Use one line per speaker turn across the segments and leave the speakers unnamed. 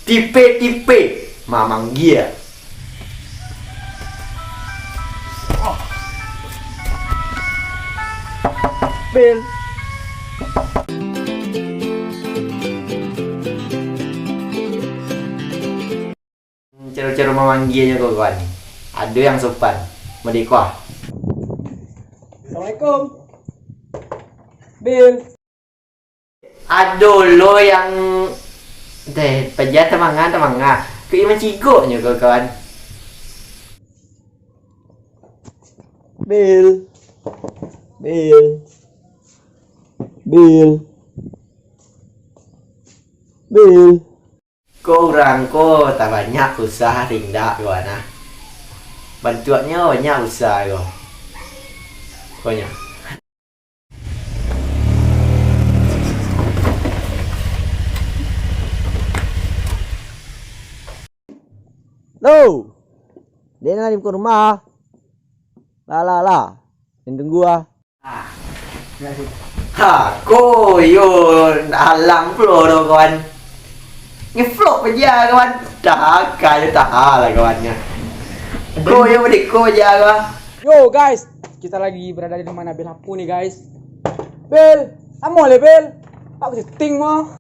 Tipe-tipe Mamang Gia.
Bel.
Cara-cara Mamang Gia nya kawan. Ada yang sopan. Medikah.
Assalamualaikum. Bel.
Aduh lo yang pejat temangan. Keiman cigoknya kawan.
Bel. Bel. Bel. Bel.
Kau orang ko tak banyak usaha rindak kawan ah. Bantuannya banyak usaha kau. Banyak.
Lo. Dia nak di rumah. Lah. Yang tunggu ah.
Ha, ko yo alam flow do kawan. Ngeflow aja kawan. Tak kaya tak lah kawannya. Ko yo mediko aja kawan.
Yo guys, kita lagi berada di rumah Nabil Hapu nih guys. Bel, amo le Bel. Aku setting mau.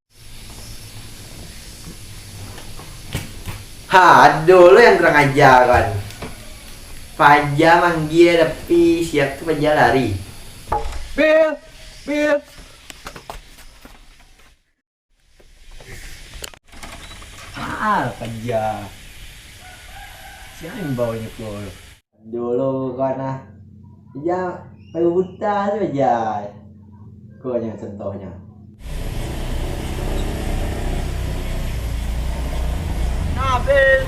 Ha, aduh lo yang kurang ajar kawan. Paja manggil tapi siap tu paja lari.
Bel.
Paja. Siapa yang bawanya keluar? Dulu kawan ah. Paja pakai buta tu paja. Kau yang contohnya.
Nabil.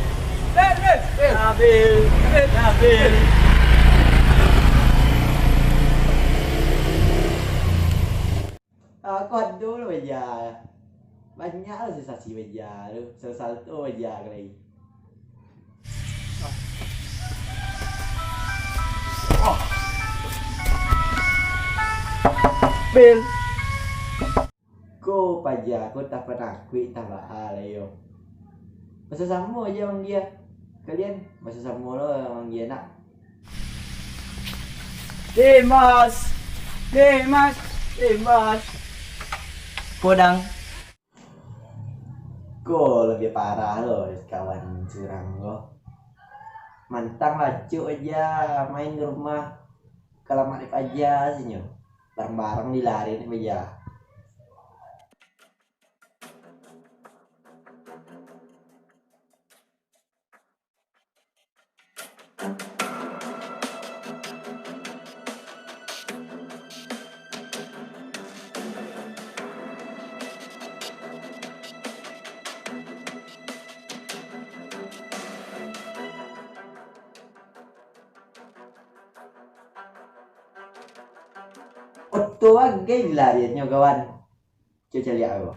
Nabil.
Aku ada dulu paja. Banyak lah sensasi paja tu. Salah satu paja kali.
Bel.
Kau paja, kau tak pernah kuit tak bahal yo. Masa sama aja orang dia. Kalian masa sama lo orang dia nak.
Dimas.
Podang.
Kau lebih parah lo kawan curang lo. Mantang lah cuk aja main ke rumah. Kalau mak aja sih nyo. Bareng-bareng dilarin aja. Oto agay dilarian nyo kawan. Coba lihat aku.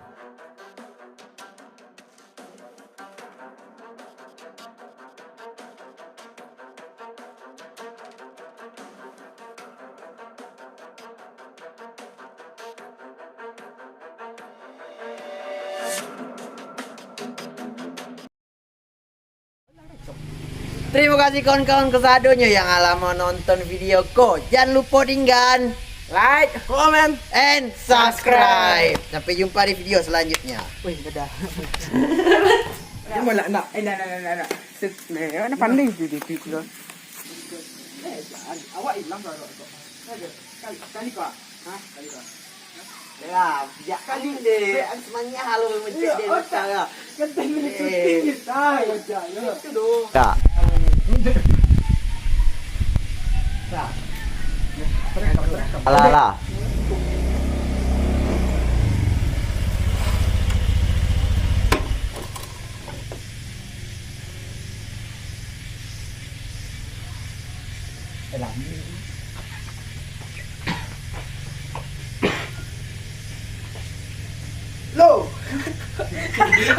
Terima kasih kawan-kawan kesadonya yang lama nonton videoku. Jangan lupa tinggal like, comment, and subscribe. Sampai jumpa di video selanjutnya.
Wih, dadah. Cuma nak. Nak pandai video tu. Awak hilang kalau kali kau. Kali kau.
Ya, kali deh. Semuanya halo mencet dia sekarang.
Kan tadi syuting kita aja. Itu doh.
Tak. Alah.
Lo.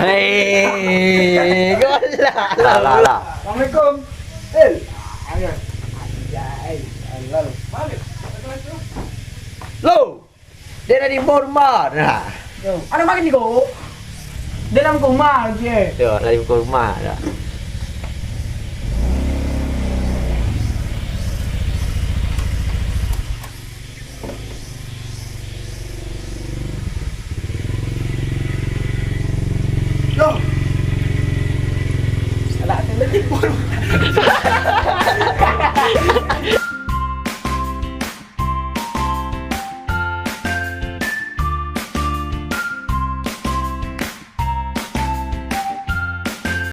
Hei, lah.
Assalamualaikum. Ayo. Lalu. Balik.
Lo, dia ada di rumah. Nah,
Ano makin ni ko? Dalam rumah lagi.
Tuh, lari ke rumah dah.
Loh. Salah telefon.